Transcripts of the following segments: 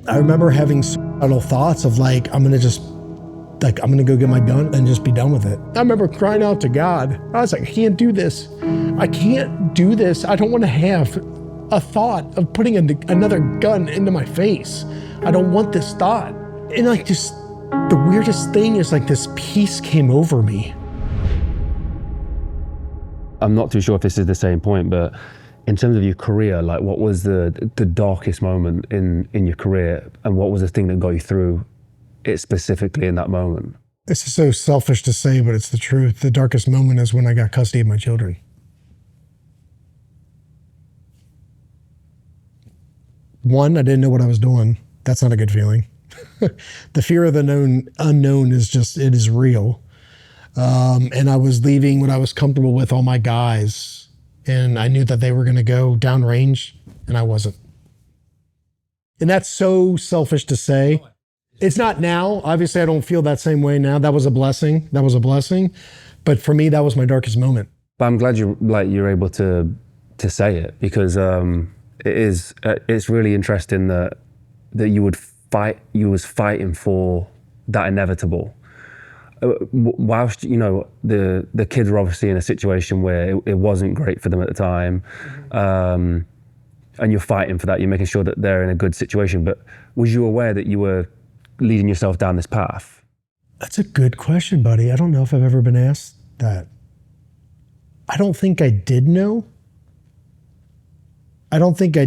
I remember having suicidal thoughts of like, I'm gonna go get my gun and just be done with it. I remember crying out to God. I was like, I can't do this. I can't do this. I don't want to have a thought of putting another gun into my face. I don't want this thought. And like just the weirdest thing is like this peace came over me. I'm not too sure if this is the same point, but in terms of your career, like what was the darkest moment in your career, and what was the thing that got you through it specifically in that moment? This is so selfish to say, but it's the truth. The darkest moment is when I got custody of my children. One, I didn't know what I was doing. That's not a good feeling. The fear of the unknown is just, it is real. And I was leaving what I was comfortable with, all my guys, and I knew that they were going to go downrange, and I wasn't. And that's so selfish to say. It's not now. Obviously, I don't feel that same way now. That was a blessing. That was a blessing. But for me, that was my darkest moment. But I'm glad you're able to say it, because it's really interesting that you was fighting for that inevitable. Whilst the kids were obviously in a situation where it wasn't great for them at the time, and you're fighting for that, you're making sure that they're in a good situation. But was you aware that you were leading yourself down this path? That's a good question, buddy. I don't know if I've ever been asked that. I don't think I did know. I think I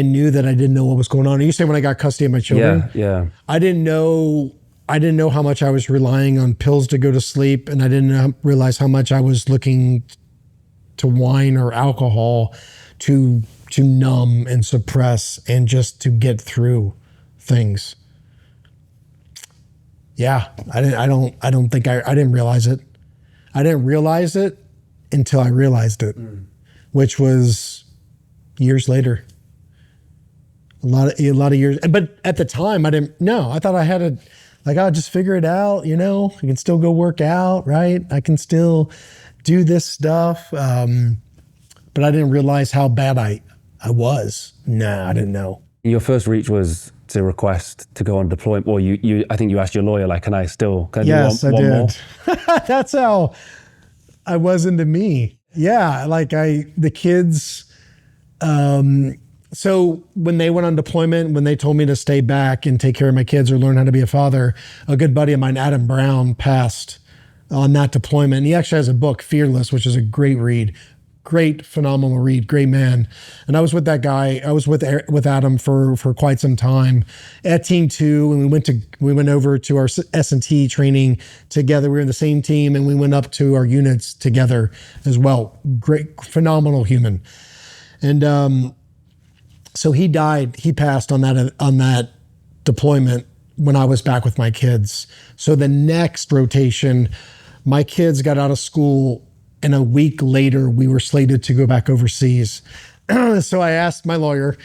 knew that I didn't know what was going on. You say when I got custody of my children? Yeah. I didn't know how much I was relying on pills to go to sleep, and I didn't realize how much I was looking to wine or alcohol to numb and suppress and just to get through things. Yeah, I didn't realize it. I didn't realize it until I realized it, which was years later. A lot of years. But at the time, I didn't know. I thought I had to, like, I'll just figure it out, I can still go work out, right? I can still do this stuff. But I didn't realize how bad I was. Nah, I didn't know. Your first reach was to request to go on deployment, or I think you asked your lawyer, like, can I do one more? That's how I was into me. Yeah, like the kids, so when they went on deployment, when they told me to stay back and take care of my kids or learn how to be a father, a good buddy of mine, Adam Brown, passed on that deployment. He actually has a book, Fearless, which is a great read. Great, phenomenal read, great man. And I was with that guy. I was with Adam for quite some time at Team 2, and we went over to our S&T training together. We were in the same team, and we went up to our units together as well. Great, phenomenal human. And so he died. He passed on that deployment when I was back with my kids. So the next rotation, my kids got out of school, and a week later, we were slated to go back overseas. So I asked my lawyer,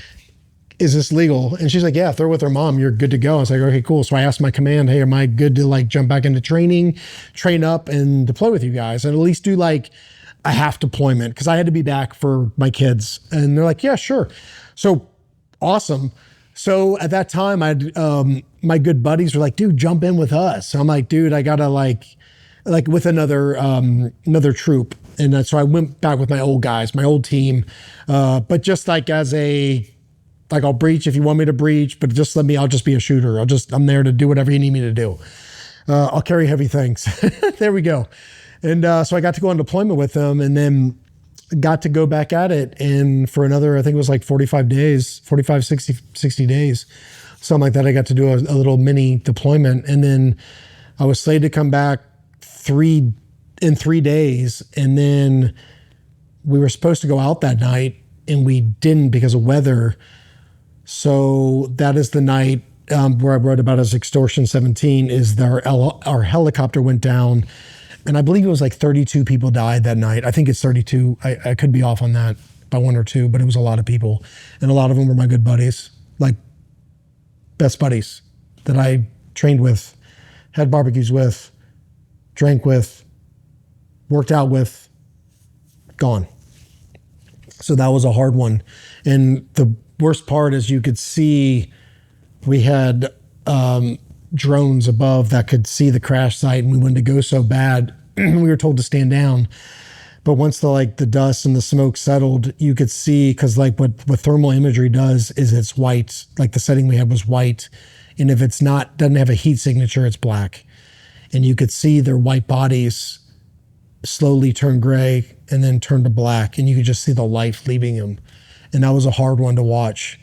is this legal? And she's like, yeah, if they're with their mom, you're good to go. I was like, okay, cool. So I asked my command, hey, am I good to like jump back into training, train up and deploy with you guys, and at least do like a half deployment? Because I had to be back for my kids. And they're like, yeah, sure. So awesome. So at that time, my good buddies were like, dude, jump in with us. So I'm like, dude, I gotta like with another troop. And so I went back with my old guys, my old team. But just like I'll breach if you want me to breach, but just I'll just be a shooter. I'm there to do whatever you need me to do. I'll carry heavy things. There we go. And so I got to go on deployment with them, and then got to go back at it. And for another, I think it was like 60 days, something like that. I got to do a little mini deployment. And then I was slated to come back in 3 days. And then we were supposed to go out that night, and we didn't because of weather. So that is the night where I wrote about as Extortion 17, is our helicopter went down. And I believe it was like 32 people died that night. I think it's 32. I could be off on that by 1 or 2, but it was a lot of people. And a lot of them were my good buddies, like best buddies that I trained with, had barbecues with, drank with, worked out with, gone. So that was a hard one. And the worst part is you could see We had drones above that could see the crash site, and we wanted to go so bad. We were told to stand down. But once the dust and the smoke settled, you could see, because what thermal imagery does is it's white. Like the setting we had was white. And if it's doesn't have a heat signature, it's black. And you could see their white bodies slowly turn gray and then turn to black. And you could just see the life leaving them. And that was a hard one to watch,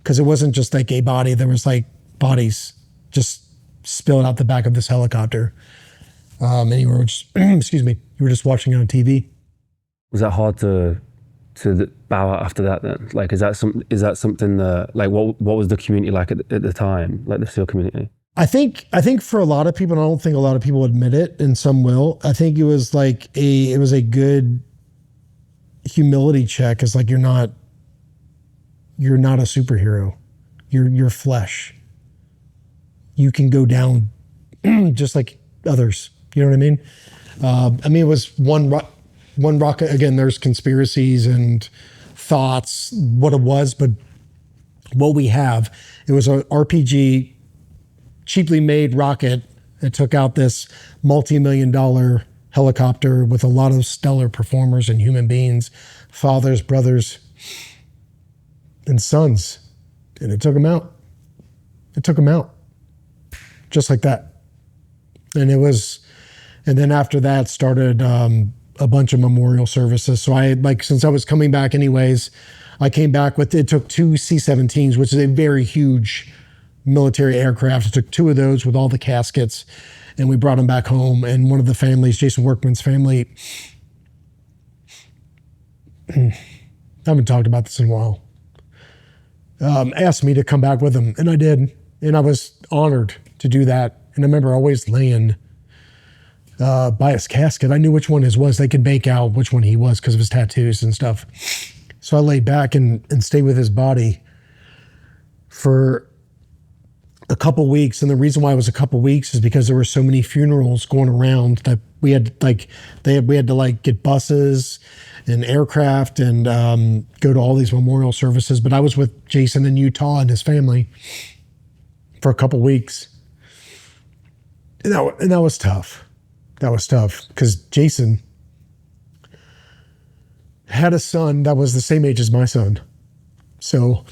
because it wasn't just like a body. There was bodies just spilled out the back of this helicopter. And you were just, excuse me, you were just watching it on TV. Was that hard to bow out after that then? Is that something that, what was the community like at the time, the SEAL community? I think for a lot of people, and I don't think a lot of people admit it, and some will, I think it was a good humility check. It's you're not a superhero. You're flesh. You can go down just like others. You know what I mean? It was one rocket. Again, there's conspiracies and thoughts, what it was, but what we have, it was an RPG, cheaply made rocket that took out this multi-million-dollar helicopter with a lot of stellar performers and human beings, fathers, brothers, and sons. And it took them out. It took them out. Just like that. And then after that started a bunch of memorial services. So since I was coming back anyways, I came back it took 2 C-17s, which is a very huge military aircraft. It took 2 of those with all the caskets, and we brought them back home. And one of the families, Jason Workman's family, I haven't talked about this in a while, asked me to come back with them, and I did. And I was honored to do that. And I remember always laying by his casket. I knew which one his was. They could make out which one he was because of his tattoos and stuff. So I laid back and stayed with his body for a couple weeks. And the reason why it was a couple weeks is because there were so many funerals going around that we had to get buses and aircraft and go to all these memorial services. But I was with Jason in Utah and his family for a couple weeks. And that was tough. That was tough because Jason had a son that was the same age as my son. So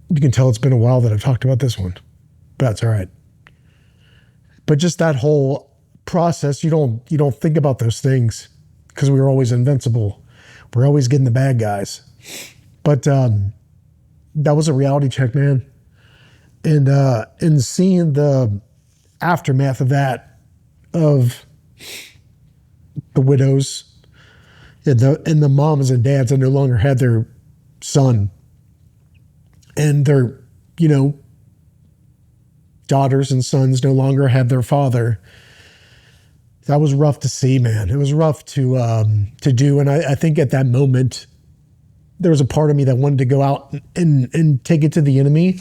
you can tell it's been a while that I've talked about this one, but that's all right. But just that whole process, you don't think about those things because we were always invincible. We're always getting the bad guys. But that was a reality check, man. And seeing the aftermath of that, of the widows and the moms and dads that no longer had their son, and their daughters and sons no longer had their father. That was rough to see, man. It was rough to do. And I think at that moment there was a part of me that wanted to go out and take it to the enemy,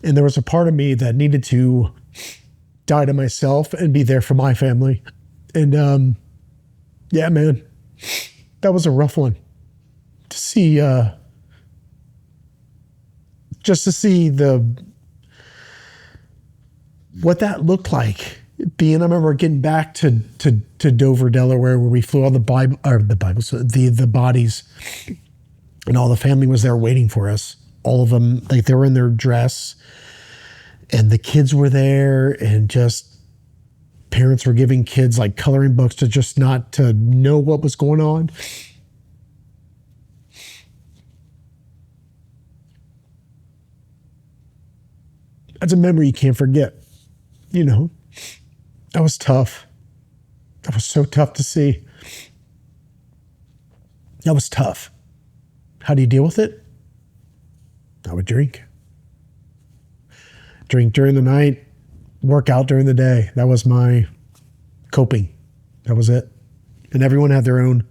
and there was a part of me that needed to die to myself and be there for my family. And yeah, man, that was a rough one to see. Just to see what that looked like. I remember getting back to Dover, Delaware, where we flew all the bodies, and all the family was there waiting for us. All of them, they were in their dress. And the kids were there, and just parents were giving kids coloring books to just not to know what was going on. That's a memory you can't forget. That was tough. That was so tough to see. That was tough. How do you deal with it? I would drink. Drink during the night, work out during the day. That was my coping. That was it. And everyone had their own.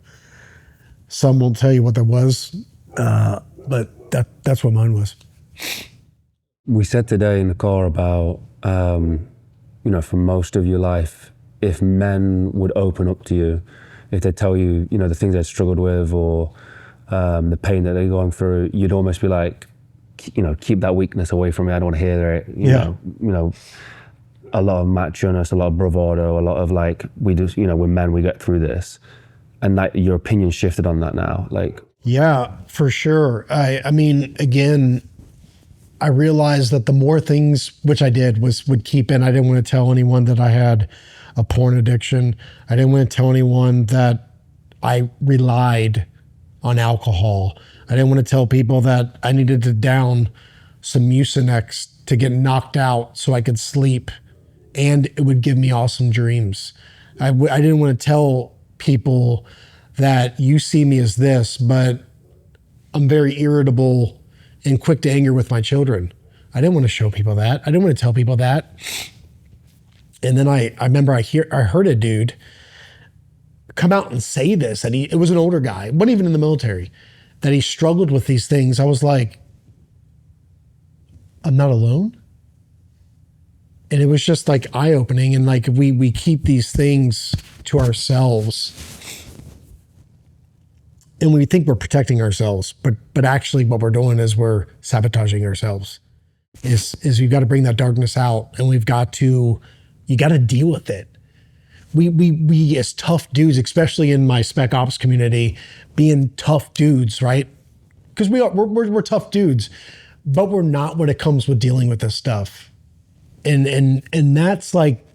Some won't tell you what that was, but that's what mine was. We said today in the car about, for most of your life, if men would open up to you, if they tell you, the things they struggled with or the pain that they're going through, you'd almost be like, keep that weakness away from me. I don't want to hear it. You know, a lot of macho-ness, a lot of bravado, a lot of like, we just, we're men, we get through this. And like your opinion shifted on that now, like. Yeah, for sure. I mean, again, I realized that the more things, which I did, would keep in. I didn't want to tell anyone that I had a porn addiction. I didn't want to tell anyone that I relied on alcohol. I didn't want to tell people that I needed to down some Mucinex to get knocked out so I could sleep and it would give me awesome dreams. I didn't want to tell people that you see me as this, but I'm very irritable and quick to anger with my children. I didn't want to show people that. I didn't want to tell people that. And then I remember I heard a dude come out and say this, and it was an older guy, wasn't even in the military, that he struggled with these things. I was like, I'm not alone. And it was just like eye-opening, and like we keep these things to ourselves. And we think we're protecting ourselves, but actually what we're doing is we're sabotaging ourselves. Is you've got to bring that darkness out, and you got to deal with it. We as tough dudes, especially in my spec ops community, being tough dudes, right? Because we're tough dudes, but we're not when it comes with dealing with this stuff. And that's like,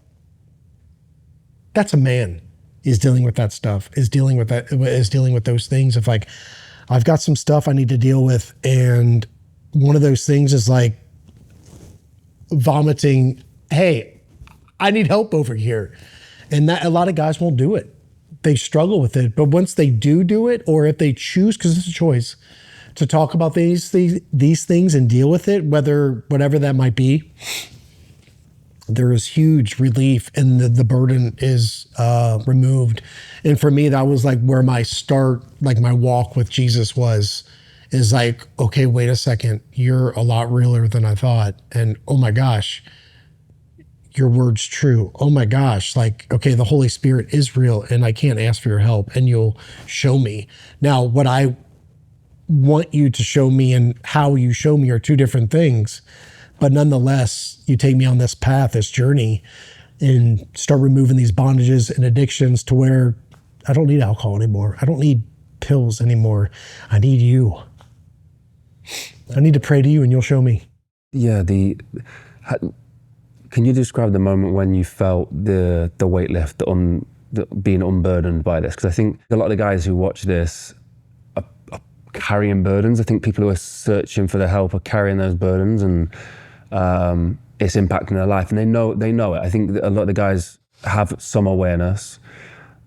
that's a man. Is dealing with that stuff, is dealing with those things of like, I've got some stuff I need to deal with. And one of those things is like vomiting, hey, I need help over here. And that a lot of guys won't do it. They struggle with it. But once they do it, or if they choose, because it's a choice, to talk about these things and deal with it, whatever that might be, there is huge relief, and the burden is removed. And for me, that was like where my start, like my walk with Jesus is like, okay, wait a second, you're a lot realer than I thought. And oh my gosh, your word's true. Oh my gosh, like, okay, the Holy Spirit is real, and I can't ask for your help, and you'll show me. Now, what I want you to show me and how you show me are two different things. But nonetheless, you take me on this path, this journey, and start removing these bondages and addictions to where I don't need alcohol anymore. I don't need pills anymore. I need you. I need to pray to you, and you'll show me. Yeah. Can you describe the moment when you felt the weight lift, being unburdened by this? Because I think a lot of the guys who watch this are carrying burdens. I think people who are searching for the help are carrying those burdens, and it's impacting their life, and they know it. I think that a lot of the guys have some awareness,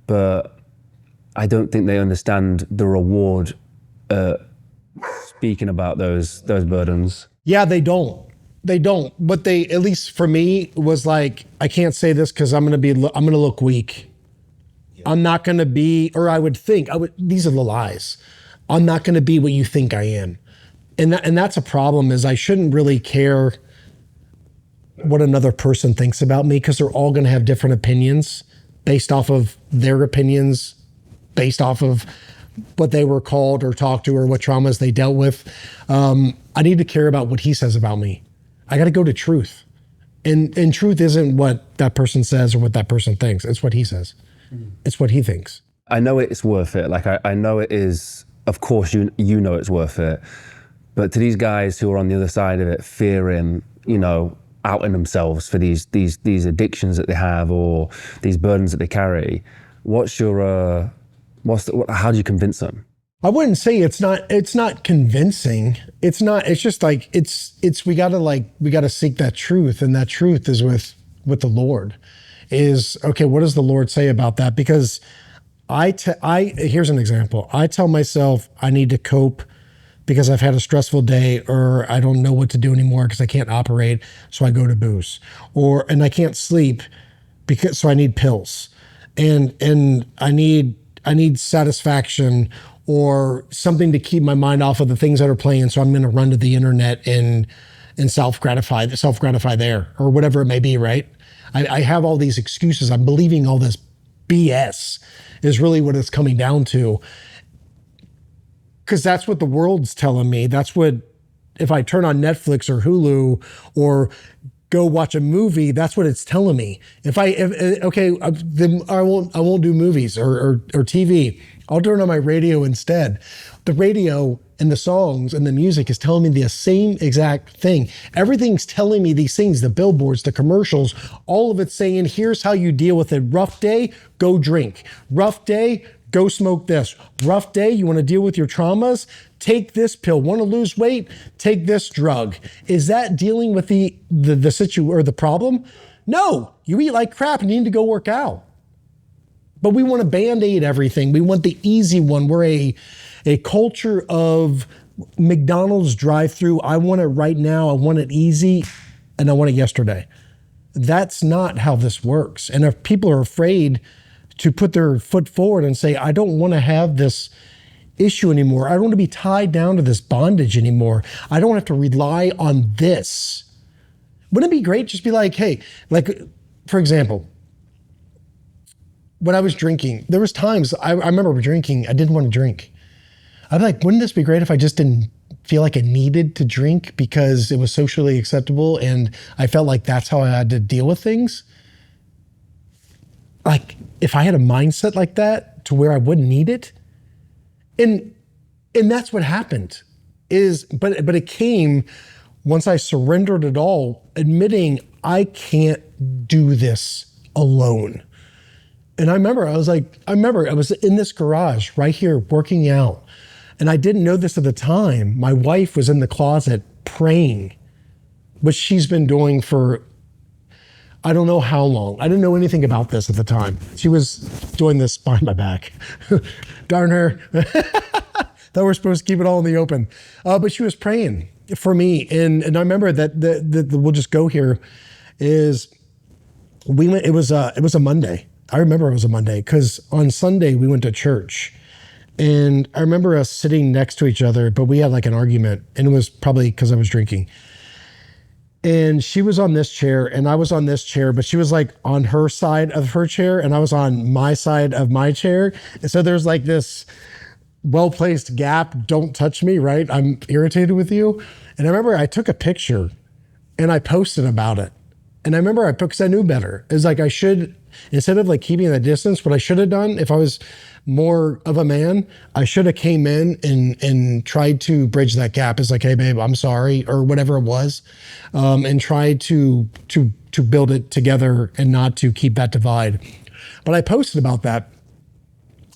but I don't think they understand the reward speaking about those burdens. Yeah, they don't. But they, at least for me, was like, I can't say this because I'm going to look weak. Yeah. I'm not going to be, or I would think, these are the lies. I'm not going to be what you think I am. And that's a problem, is I shouldn't really care what another person thinks about me, because they're all going to have different opinions based off of their opinions, based off of what they were called or talked to, or what traumas they dealt with. I need to care about what he says about me. I got to go to truth. And truth isn't what that person says or what that person thinks. It's what he says. It's what he thinks. I know it's worth it. Like I know it is, of course you know it's worth it. But to these guys who are on the other side of it, fearing, outing themselves for these addictions that they have, or these burdens that they carry, how do you convince them? I wouldn't say it's not convincing. It's just like, we gotta seek that truth. And that truth is with the Lord. Is, okay, what does the Lord say about that? Because here's an example. I tell myself I need to cope because I've had a stressful day, or I don't know what to do anymore because I can't operate, so I go to booze. And I can't sleep so I need pills. And I need satisfaction, or something to keep my mind off of the things that are playing, so I'm gonna run to the internet and self-gratify there, or whatever it may be, right? I have all these excuses. I'm believing all this BS is really what it's coming down to. Because that's what the world's telling me. That's what if I turn on Netflix or Hulu or go watch a movie, that's what it's telling me. Then I won't do movies or TV. I'll turn on my radio instead. The radio and the songs and the music is telling me the same exact thing. Everything's telling me these things, the billboards, the commercials, all of it's saying, here's how you deal with it. Rough day, go drink. Rough day, go smoke this. Rough day, you want to deal with your traumas? Take this pill. Want to lose weight? Take this drug. Is that dealing with the situation or the problem? No, you eat like crap and you need to go work out. But we want to Band-Aid everything. We want the easy one. We're a culture of McDonald's drive-through. I want it right now. I want it easy, and I want it yesterday. That's not how this works. And if people are afraid to put their foot forward and say, I don't want to have this issue anymore. I don't want to be tied down to this bondage anymore. I don't have to rely on this. Wouldn't it be great? Just be like, hey, like, for example, when I was drinking, there was times I remember drinking, I didn't want to drink. I'd be like, wouldn't this be great if I just didn't feel like I needed to drink because it was socially acceptable and I felt like that's how I had to deal with things? Like, if I had a mindset like that to where I wouldn't need it, and that's what happened. But it came once I surrendered it all, admitting I can't do this alone. And I remember I was in this garage right here working out. And I didn't know this at the time. My wife was in the closet praying, which she's been doing for, I don't know how long. I didn't know anything about this at the time. She was doing this behind my back. Darn her. Thought we're supposed to keep it all in the open. But she was praying for me. And I remember that we'll just go here is we went, it was a Monday. I remember it was a Monday because on Sunday we went to church. And I remember us sitting next to each other, but we had like an argument, and it was probably because I was drinking. And she was on this chair and I was on this chair, but she was like on her side of her chair and I was on my side of my chair. And so there's like this well-placed gap. Don't touch me, right? I'm irritated with you. And I remember I took a picture and I posted about it. And I remember because I knew better. It's like I should, instead of like keeping that distance, what I should have done if I was more of a man, I should have came in and tried to bridge that gap. It's like, hey babe, I'm sorry, or whatever it was, and tried to build it together and not to keep that divide. But I posted about that.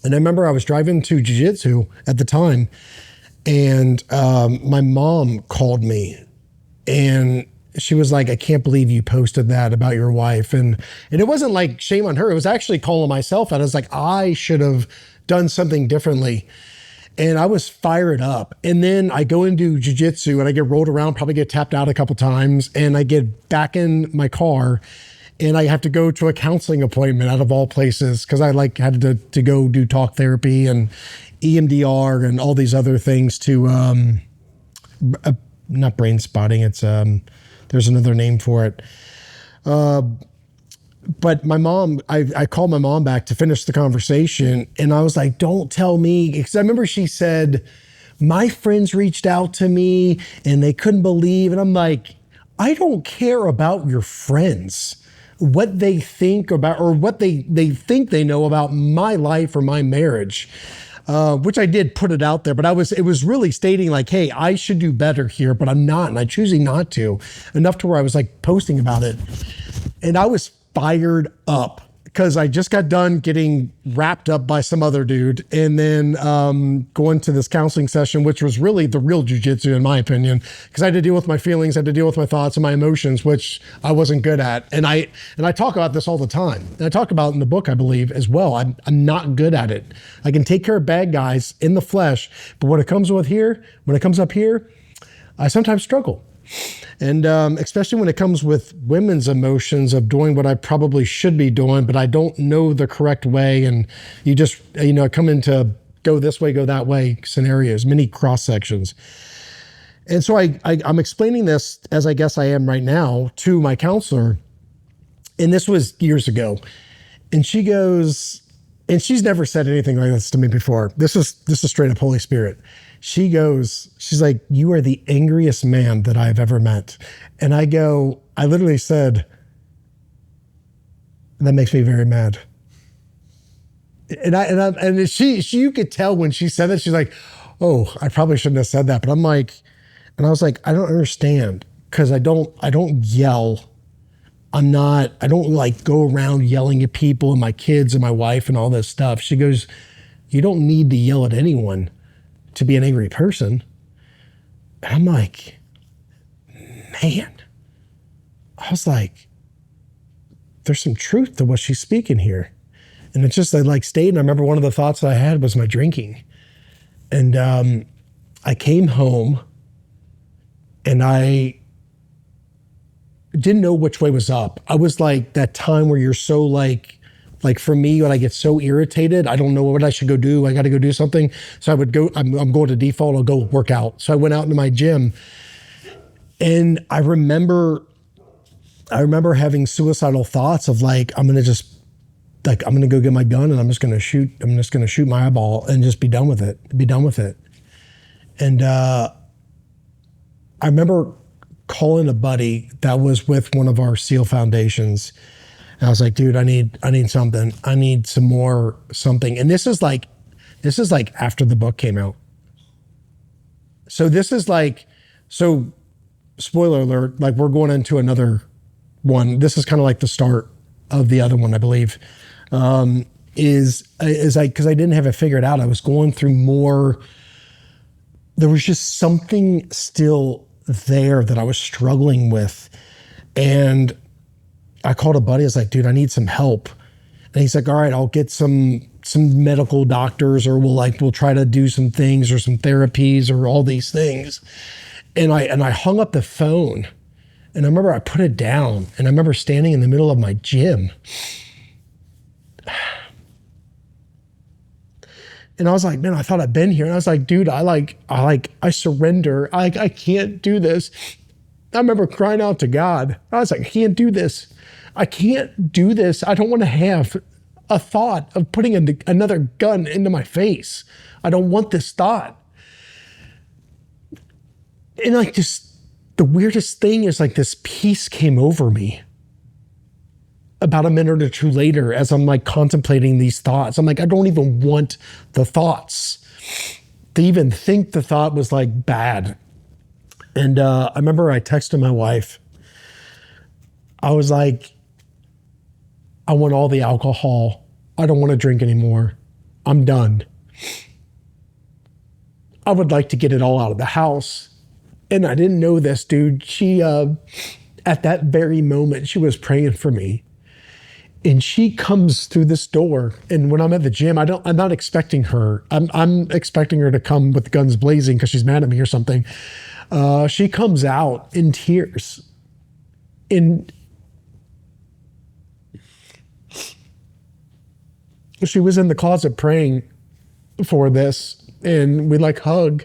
And I remember I was driving to jiu-jitsu at the time, and my mom called me and she was like, I can't believe you posted that about your wife. And it wasn't like shame on her. It was actually calling myself out. I was like, I should have done something differently. And I was fired up. And then I go into jiu-jitsu and I get rolled around, probably get tapped out a couple times. And I get back in my car and I have to go to a counseling appointment out of all places. Cause I like had to go do talk therapy and EMDR and all these other things to, not brain spotting. It's, there's another name for it. But my mom, I called my mom back to finish the conversation. And I was like, don't tell me. Because I remember she said, my friends reached out to me and they couldn't believe. And I'm like, I don't care about your friends, what they think about, or what they think they know about my life or my marriage. Which I did put it out there, but it was really stating like, hey, I should do better here, but I'm not, and I'm choosing not to, enough to where I was like posting about it. And I was fired up because I just got done getting wrapped up by some other dude and then going to this counseling session, which was really the real jiu-jitsu in my opinion, because I had to deal with my feelings, I had to deal with my thoughts and my emotions, which I wasn't good at. And I talk about this all the time. And I talk about it in the book, I believe, as well. I'm not good at it. I can take care of bad guys in the flesh, but when it comes up here, I sometimes struggle. And especially when it comes with women's emotions of doing what I probably should be doing, but I don't know the correct way. And you just, come into go this way, go that way scenarios, many cross sections. And so I'm explaining this, as I guess I am right now, to my counselor. And this was years ago. And she goes, and she's never said anything like this to me before. This is straight up Holy Spirit. she's like, you are the angriest man that I've ever met. And I literally said, that makes me very mad. And she, you could tell when she said that, she's like, oh, I probably shouldn't have said that. But I'm like, and I was like, I don't understand, because I don't yell. I don't like go around yelling at people and my kids and my wife and all this stuff. She goes, you don't need to yell at anyone to be an angry person. And I'm like, man, I was like, there's some truth to what she's speaking here. And it's just, I like stayed. And I remember one of the thoughts that I had was my drinking. And I came home and I didn't know which way was up. I was like that time where you're so like for me, when I get so irritated, I don't know what I should go do. I got to go do something. So I would go, I'm going to default, I'll go work out. So I went out into my gym, and I remember having suicidal thoughts of like, I'm going to go get my gun and I'm just going to shoot my eyeball and just be done with it. And I remember calling a buddy that was with one of our SEAL foundations. And I was like, dude, I need something. I need some more something. And this is like after the book came out. So spoiler alert, like we're going into another one. This is kind of like the start of the other one, I believe. Because I didn't have it figured out. I was going through more. There was just something still there that I was struggling with. And I called a buddy. I was like, dude, I need some help. And he's like, all right, I'll get some medical doctors, or we'll try to do some things or some therapies or all these things. And I hung up the phone, and I remember I put it down, and I remember standing in the middle of my gym. And I was like, man, I thought I'd been here. And I was like, dude, I surrender. I can't do this. I remember crying out to God. I was like, I can't do this. I can't do this. I don't want to have a thought of putting another gun into my face. I don't want this thought. And like just the weirdest thing is like this peace came over me about a minute or two later as I'm like contemplating these thoughts. I'm like, I don't even want the thoughts. To even think the thought was like bad. And I remember I texted my wife. I was like, I want all the alcohol. I don't want to drink anymore. I'm done. I would like to get it all out of the house. And I didn't know this, dude. She, at that very moment, she was praying for me. And she comes through this door, and when I'm at the gym, I'm not expecting her. I'm expecting her to come with guns blazing because she's mad at me or something. She comes out in tears. And she was in the closet praying for this, and we like hug.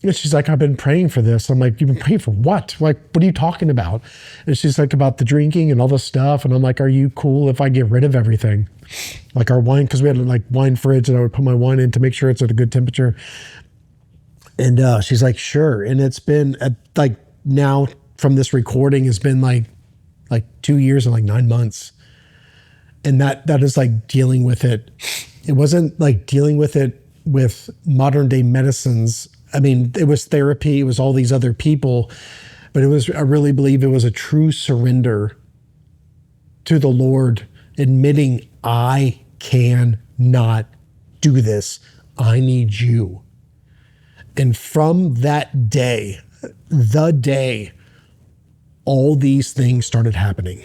And she's like, I've been praying for this. I'm like, you've been praying for what? Like, what are you talking about? And she's like, about the drinking and all this stuff. And I'm like, are you cool if I get rid of everything? Like our wine, because we had like wine fridge, and I would put my wine in to make sure it's at a good temperature. And she's like, sure. And it's been like now from this recording has been like 2 years and like 9 months. And that is like dealing with it. It wasn't like dealing with it with modern day medicines. I mean, it was therapy, it was all these other people, but I really believe it was a true surrender to the Lord, admitting I cannot do this. I need you. And from that day, all these things started happening.